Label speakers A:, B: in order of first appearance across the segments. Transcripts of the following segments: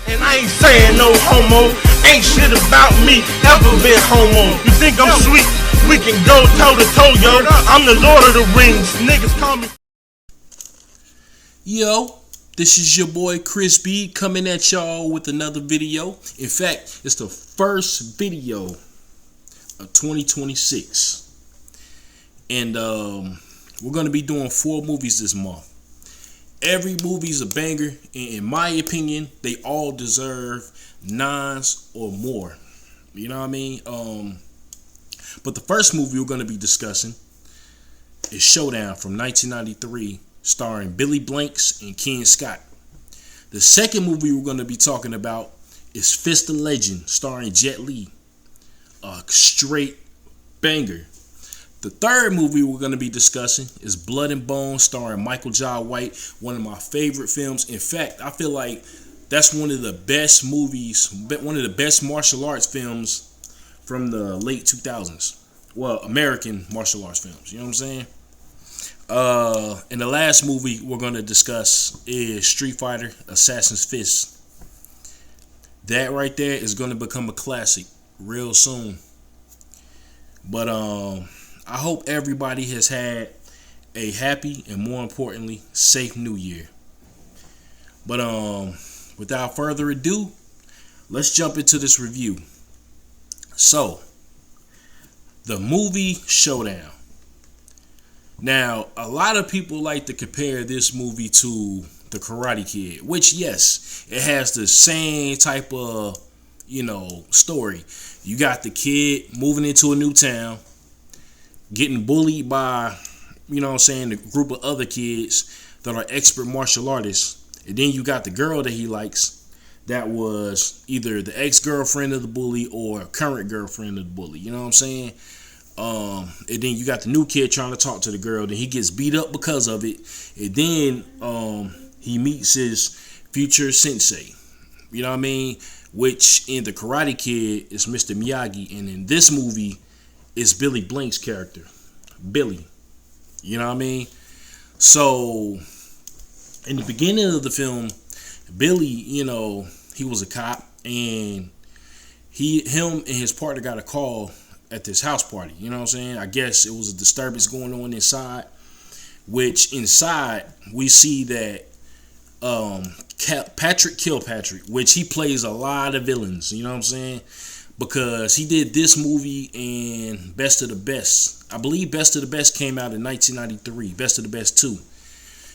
A: And I ain't saying no homo. Ain't shit about me ever been homo. You think I'm sweet? We can go toe to toe, yo. I'm the Lord of the Rings. Niggas call me.
B: Yo, this is your boy Chris B coming at y'all with another video. In fact, it's the first video of 2026. And we're going to be doing 4 movies this month. Every movie's a banger, and in my opinion, they all deserve 9s or more. You know what I mean? But the first movie we're going to be discussing is Showdown from 1993, starring Billy Blanks and Ken Scott. The second movie we're going to be talking about is Fist of Legend, starring Jet Li. A straight banger. The third movie we're going to be discussing is Blood and Bone, starring Michael Jai White, one of my favorite films. In fact, I feel like that's one of the best movies, one of the best martial arts films from the late 2000s. Well, American martial arts films, you know what I'm saying? And the last movie we're going to discuss is Street Fighter Assassin's Fist. That right there is going to become a classic real soon. But I hope everybody has had a happy and, more importantly, safe New Year. But without further ado, let's jump into this review. So, the movie Showdown. Now, a lot of people like to compare this movie to The Karate Kid, which, yes, it has the same type of, story. You got the kid moving into a new town, getting bullied by, a group of other kids that are expert martial artists. And then you got the girl that he likes that was either the ex-girlfriend of the bully or current girlfriend of the bully. You know what I'm saying? And then you got the new kid trying to talk to the girl. Then he gets beat up because of it. And then he meets his future sensei. You know what I mean? Which in The Karate Kid is Mr. Miyagi. And in this movie is Billy Blank's character. Billy. You know what I mean? So, in the beginning of the film, Billy, he was a cop. And him and his partner got a call at this house party. You know what I'm saying? I guess it was a disturbance going on inside. Which inside, we see that Patrick Kilpatrick, which he plays a lot of villains, you know what I'm saying? Because he did this movie and Best of the Best. I believe Best of the Best came out in 1993. Best of the Best 2.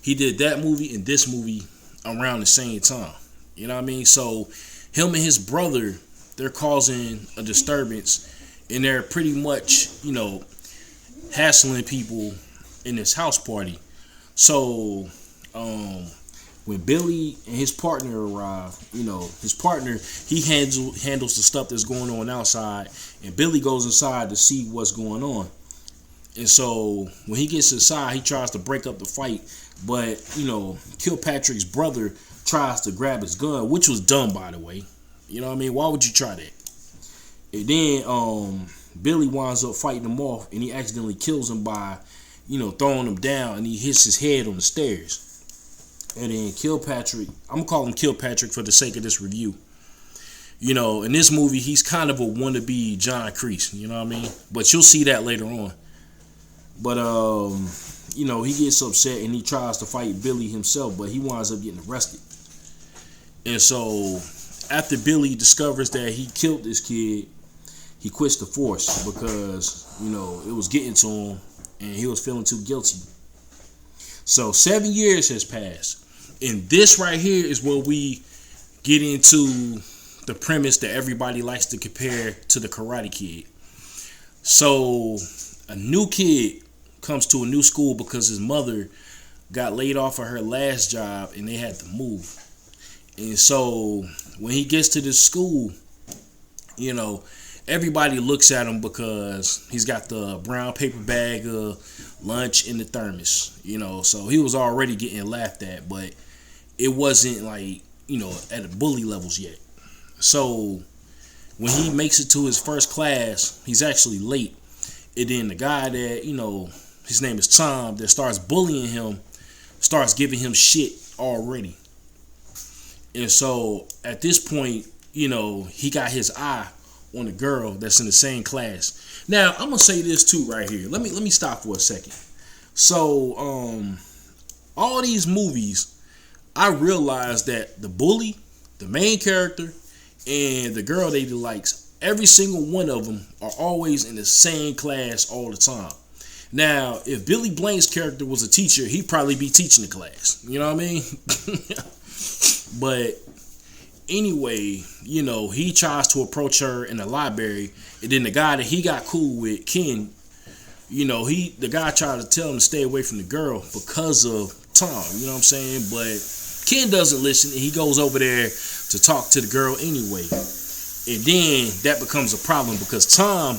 B: He did that movie and this movie around the same time. You know what I mean? So him and his brother, they're causing a disturbance and they're pretty much, hassling people in this house party. So, when Billy and his partner arrive, his partner, he handles the stuff that's going on outside, and Billy goes inside to see what's going on. And so when he gets inside, he tries to break up the fight, but Kilpatrick's brother tries to grab his gun, which was dumb, by the way. You know what I mean? Why would you try that? And then Billy winds up fighting him off, and he accidentally kills him by, throwing him down, and he hits his head on the stairs. And then Kilpatrick, I'm going to call him Kilpatrick for the sake of this review. In this movie, he's kind of a wannabe John Kreese, you know what I mean? But you'll see that later on. But, he gets upset and he tries to fight Billy himself, but he winds up getting arrested. And so, after Billy discovers that he killed this kid, he quits the force because, it was getting to him and he was feeling too guilty. So 7 years has passed. And this right here is where we get into the premise that everybody likes to compare to The Karate Kid. So a new kid comes to a new school because his mother got laid off of her last job and they had to move. And so when he gets to this school, everybody looks at him because he's got the brown paper bag of lunch in the thermos, so he was already getting laughed at, but it wasn't like, at the bully levels yet. So when he makes it to his first class, he's actually late. And then the guy that, his name is Tom, that starts bullying him, starts giving him shit already. And so at this point, he got his eye on a girl that's in the same class. Now I'm gonna say this too right here. Let me stop for a second. So all these movies, I realized that the bully, the main character, and the girl that he likes, every single one of them are always in the same class all the time. Now, if Billy Blank's character was a teacher, he'd probably be teaching the class. You know what I mean? But anyway, he tries to approach her in the library, and then the guy that he got cool with, Ken, the guy tried to tell him to stay away from the girl because of Tom. You know what I'm saying? But Ken doesn't listen, and he goes over there to talk to the girl anyway. And then that becomes a problem because Tom,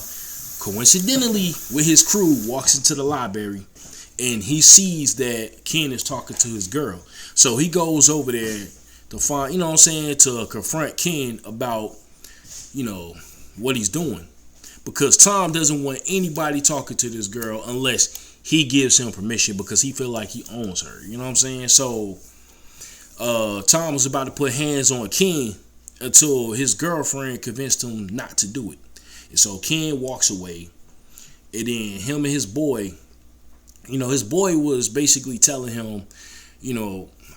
B: coincidentally, with his crew, walks into the library and he sees that Ken is talking to his girl. So he goes over there to find, to confront Ken about, what he's doing. Because Tom doesn't want anybody talking to this girl unless he gives him permission because he feel like he owns her. You know what I'm saying? So Tom was about to put hands on Ken until his girlfriend convinced him not to do it. And so Ken walks away, and then him and his boy, his boy was basically telling him,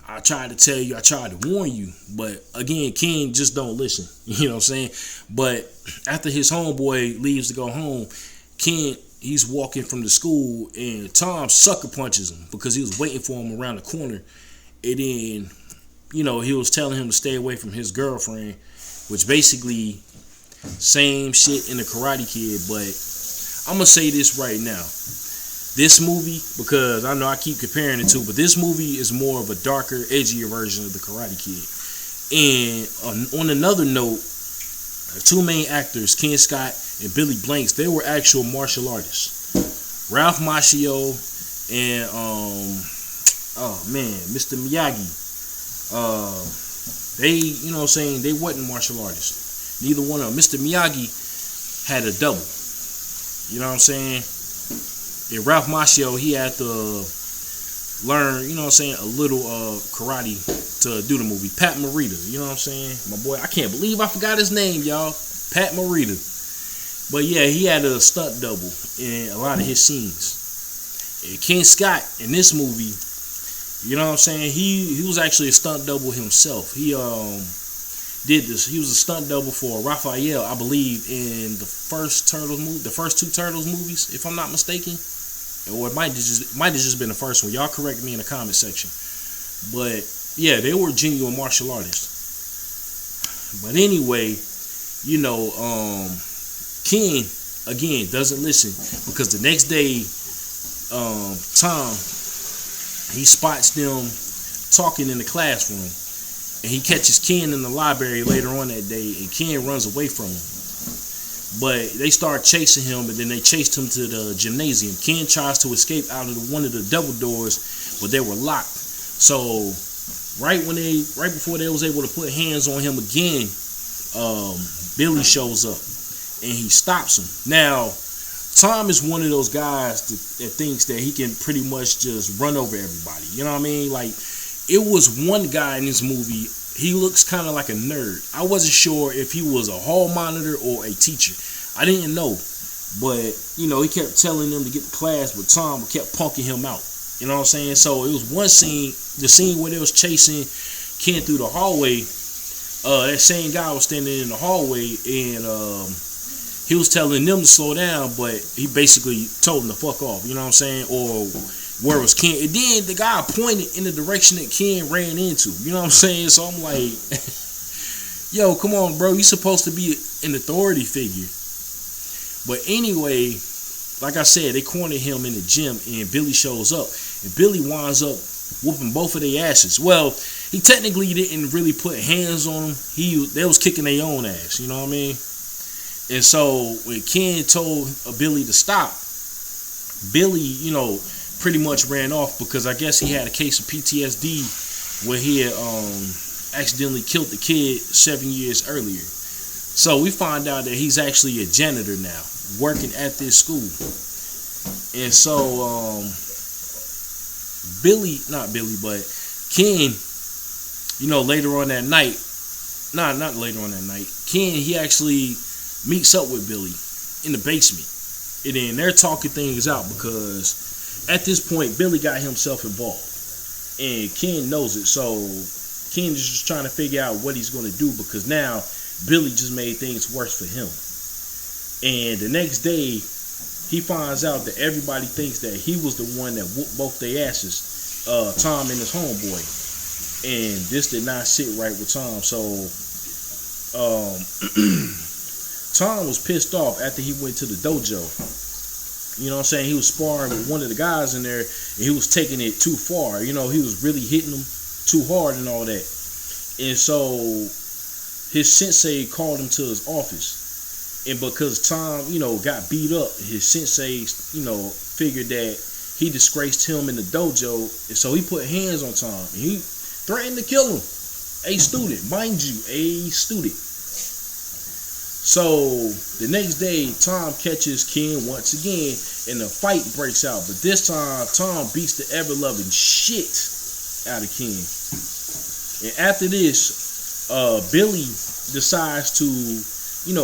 B: I tried to tell you, I tried to warn you, but again, Ken just don't listen. You know what I'm saying? But after his homeboy leaves to go home, Ken, he's walking from the school, and Tom sucker punches him because he was waiting for him around the corner. And then, he was telling him to stay away from his girlfriend, which basically same shit in the Karate Kid. But I'm going to say this right now. This movie, because I know I keep comparing the two, but this movie is more of a darker, edgier version of the Karate Kid. And on another note, the two main actors, Ken Scott and Billy Blanks, they were actual martial artists. Ralph Macchio and Mr. Miyagi. They, they wasn't martial artists. Neither one of them. Mr. Miyagi had a double. You know what I'm saying? And Ralph Macchio, he had to learn, a little karate to do the movie. Pat Morita, you know what I'm saying? My boy, I can't believe I forgot his name, y'all. Pat Morita. But yeah, he had a stunt double in a lot of his scenes. And Ken Scott in this movie, you know what I'm saying? He was actually a stunt double himself. He did this. He was a stunt double for Raphael, I believe, in the first two Turtles movies, if I'm not mistaken. Or it might have just been the first one. Y'all correct me in the comment section. But yeah, they were genuine martial artists. But anyway, Ken again doesn't listen because the next day, Tom, he spots them talking in the classroom, and he catches Ken in the library later on that day, and Ken runs away from him. But they start chasing him, and then they chased him to the gymnasium. Ken tries to escape out of one of the double doors, but they were locked. So right before they was able to put hands on him again, Billy shows up and he stops him. Now, Tom is one of those guys that thinks that he can pretty much just run over everybody. You know what I mean? Like, it was one guy in this movie. He looks kind of like a nerd. I wasn't sure if he was a hall monitor or a teacher. I didn't know. But, he kept telling them to get to class, but Tom kept punking him out. You know what I'm saying? So it was one scene, the scene where they was chasing Ken through the hallway. That same guy was standing in the hallway, and he was telling them to slow down, but he basically told them to fuck off. You know what I'm saying? Or where was Ken? And then the guy pointed in the direction that Ken ran into. You know what I'm saying? So I'm like, yo, come on, bro. You're supposed to be an authority figure. But anyway, like I said, they cornered him in the gym, and Billy shows up. And Billy winds up whooping both of their asses. Well, he technically didn't really put hands on them. They was kicking their own ass. You know what I mean? And so when Ken told Billy to stop, Billy, pretty much ran off because I guess he had a case of PTSD where he had accidentally killed the kid 7 years earlier. So we find out that he's actually a janitor now, working at this school. And so Ken later on that night, not later on that night, Ken, he actually meets up with Billy in the basement. And then they're talking things out because at this point, Billy got himself involved. And Ken knows it. So Ken is just trying to figure out what he's going to do because now Billy just made things worse for him. And the next day, he finds out that everybody thinks that he was the one that whooped both their asses, Tom and his homeboy. And this did not sit right with Tom. So Tom was pissed off after he went to the dojo. You know what I'm saying? He was sparring with one of the guys in there, and he was taking it too far. He was really hitting him too hard and all that. And so his sensei called him to his office. And because Tom, got beat up, his sensei, figured that he disgraced him in the dojo. And so he put hands on Tom. And he threatened to kill him. A student, mind you, a student. So the next day, Tom catches Ken once again, and the fight breaks out. But this time, Tom beats the ever-loving shit out of Ken. And after this, Billy decides to,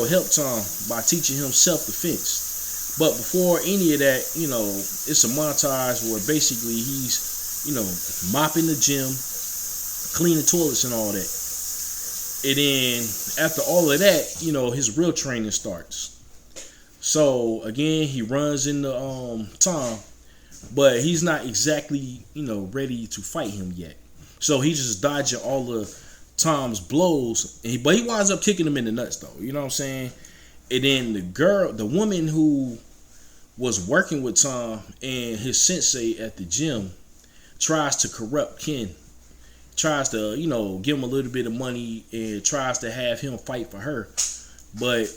B: help Tom by teaching him self-defense. But before any of that, it's a montage where basically he's, mopping the gym, cleaning toilets and all that. And then after all of that, his real training starts. So again, he runs into Tom, but he's not exactly, ready to fight him yet. So he's just dodging all of Tom's blows, but he winds up kicking him in the nuts though. You know what I'm saying? And then the woman who was working with Tom and his sensei at the gym tries to corrupt Ken. Tries to, give him a little bit of money and tries to have him fight for her. But,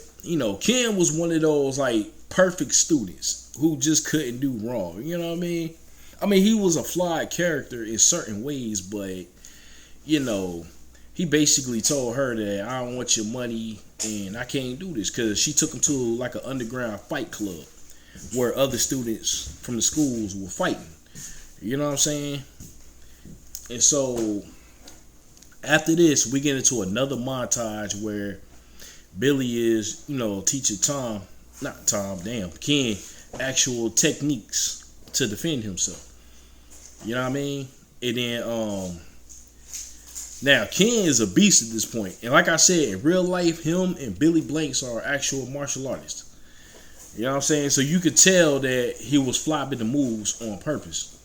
B: Ken was one of those, perfect students who just couldn't do wrong. You know what I mean? I mean, he was a flawed character in certain ways, but, he basically told her that I don't want your money and I can't do this because she took him to, an underground fight club where other students from the schools were fighting. You know what I'm saying? And so after this, we get into another montage where Billy is, teaching Ken actual techniques to defend himself. You know what I mean? And then now Ken is a beast at this point. And like I said, in real life, him and Billy Blanks are actual martial artists. You know what I'm saying? So you could tell that he was flopping the moves on purpose.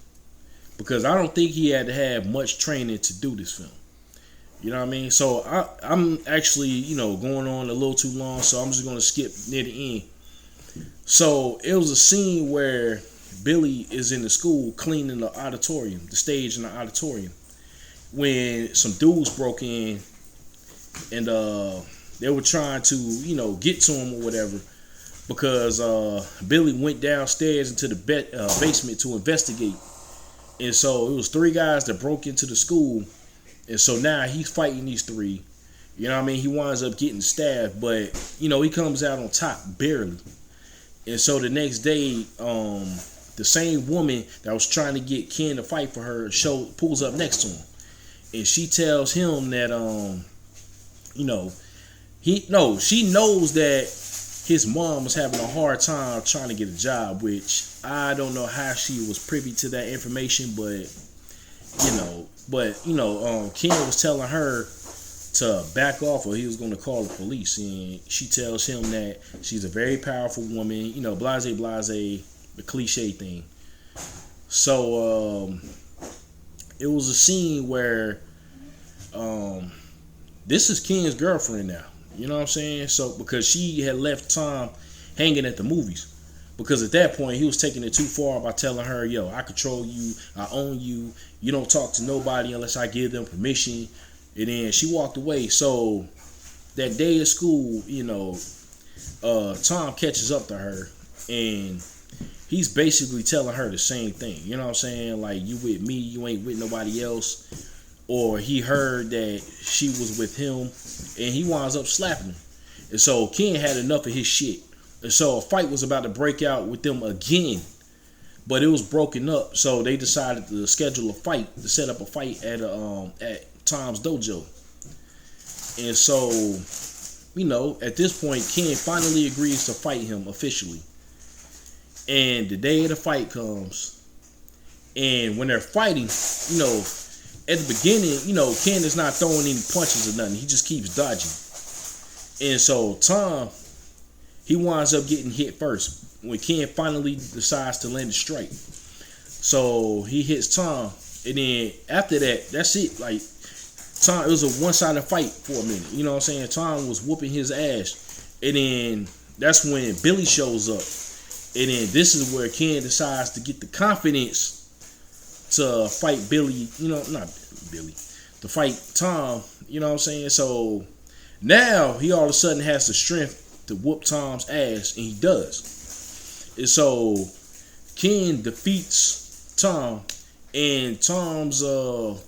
B: Because I don't think he had to have much training to do this film. You know what I mean? So I'm actually, going on a little too long, so I'm just going to skip near the end. So it was a scene where Billy is in the school cleaning the auditorium, the stage in the auditorium, when some dudes broke in and they were trying to, get to him or whatever. Because Billy went downstairs into the basement to investigate. And so it was 3 guys that broke into the school. And so now he's fighting these 3. You know what I mean? He winds up getting stabbed. But, he comes out on top barely. And so the next day, the same woman that was trying to get Ken to fight for her pulls up next to him. And she tells him that, she knows that his mom was having a hard time trying to get a job, which I don't know how she was privy to that information, but Ken was telling her to back off or he was going to call the police. And she tells him that she's a very powerful woman, blase, the cliche thing. So it was a scene where this is Ken's girlfriend now. You know what I'm saying? So because she had left Tom hanging at the movies. Because at that point, he was taking it too far by telling her, yo, I control you, I own you, you don't talk to nobody unless I give them permission. And then she walked away. So that day at school, Tom catches up to her and he's basically telling her the same thing. You know what I'm saying? Like, you with me, you ain't with nobody else. Or he heard that she was with him and he winds up slapping him. And so Ken had enough of his shit. And so a fight was about to break out with them again. But it was broken up. So they decided to schedule a fight, to set up a fight at Tom's dojo. And so, you know, at this point, Ken finally agrees to fight him officially. And the day of the fight comes. And when they're fighting, you know, at the beginning, you know, Ken is not throwing any punches or nothing. He just keeps dodging. And so Tom, he winds up getting hit first when Ken finally decides to land a strike. So he hits Tom. And then after that, that's it. Like, Tom, it was a one-sided fight for a minute. You know what I'm saying? Tom was whooping his ass. And then that's when Billy shows up. And then this is where Ken decides to get the confidence to fight Billy, you know, not Billy, to fight Tom, you know what I'm saying? So now he all of a sudden has the strength to whoop Tom's ass, and he does. And so Ken defeats Tom, and Tom's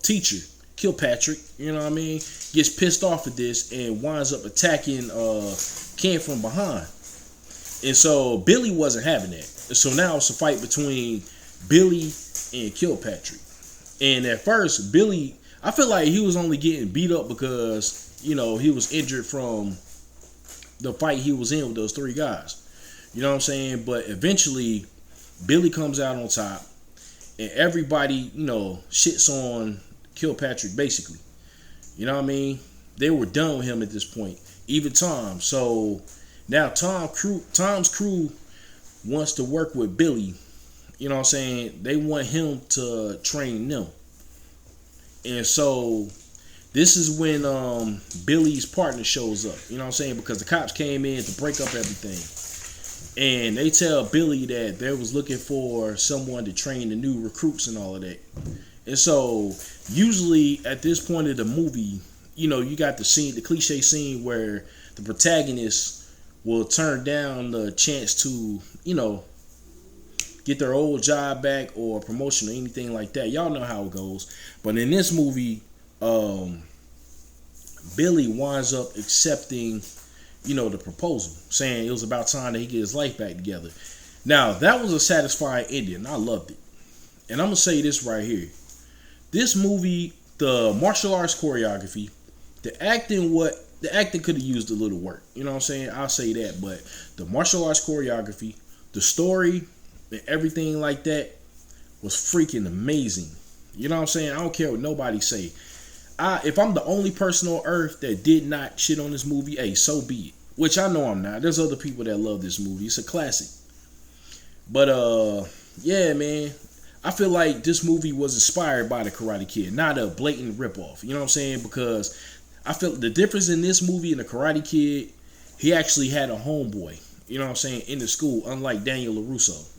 B: teacher, Kilpatrick, you know what I mean, gets pissed off at this and winds up attacking Ken from behind. And so Billy wasn't having that. So now it's a fight between Billy and Kilpatrick. And at first, Billy, I feel like he was only getting beat up because, you know, he was injured from the fight he was in with those three guys. You know what I'm saying? But eventually, Billy comes out on top, and everybody, you know, shits on Kilpatrick basically. You know what I mean? They were done with him at this point. Even Tom. So now Tom's crew wants to work with Billy. You know what I'm saying? They want him to train them. And so this is when Billy's partner shows up. You know what I'm saying? Because the cops came in to break up everything. And they tell Billy that they was looking for someone to train the new recruits and all of that. And so usually at this point of the movie, you know, you got the scene, the cliche scene where the protagonist will turn down the chance to, you know, get their old job back or promotion or anything like that. Y'all know how it goes. But in this movie, Billy winds up accepting, you know, the proposal, saying it was about time that he get his life back together. Now, that was a satisfying ending. I loved it. And I'm going to say this right here. This movie, the martial arts choreography, the acting could have used a little work. You know what I'm saying? I'll say that. But the martial arts choreography, the story, and everything like that was freaking amazing. You know what I'm saying? I don't care what nobody say. If I'm the only person on earth that did not shit on this movie, hey, so be it. Which I know I'm not. There's other people that love this movie. It's a classic. But yeah, man, I feel like this movie was inspired by the Karate Kid, not a blatant ripoff. You know what I'm saying? Because I feel the difference in this movie and the Karate Kid, he actually had a homeboy, you know what I'm saying, in the school, unlike Daniel LaRusso.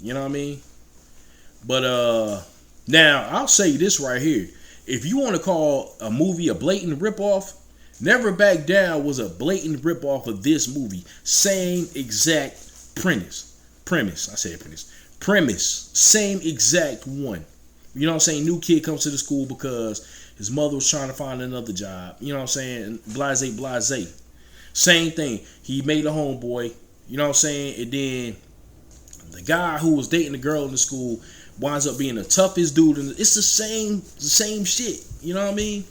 B: You know what I mean? But now I'll say this right here. If you want to call a movie a blatant ripoff, Never Back Down was a blatant ripoff of this movie. Same exact premise. Same exact one. You know what I'm saying? New kid comes to the school because his mother was trying to find another job. You know what I'm saying? Blase. Same thing. He made a homeboy. You know what I'm saying? And then the guy who was dating the girl in the school winds up being the toughest dude. It's the same shit. You know what I mean?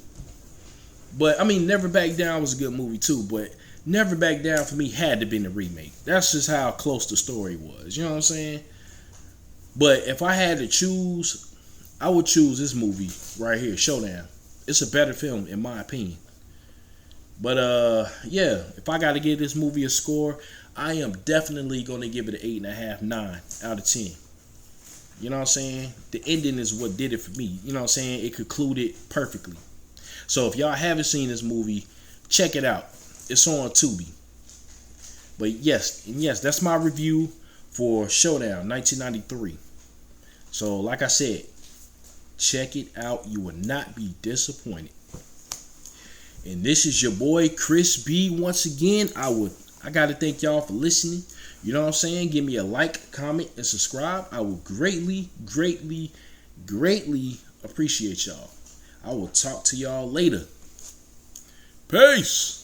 B: But, I mean, Never Back Down was a good movie too. But Never Back Down for me had to be a remake. That's just how close the story was. You know what I'm saying? But if I had to choose, I would choose this movie right here, Showdown. It's a better film in my opinion. But yeah, if I got to give this movie a score, I am definitely going to give it an 8.5, 9 out of 10. You know what I'm saying? The ending is what did it for me. You know what I'm saying? It concluded perfectly. So if y'all haven't seen this movie, check it out. It's on Tubi. But yes, that's my review for Showdown 1993. So like I said, check it out. You will not be disappointed. And this is your boy Chris B. Once again, I gotta thank y'all for listening. You know what I'm saying? Give me a like, comment, and subscribe. I will greatly appreciate y'all. I will talk to y'all later. Peace.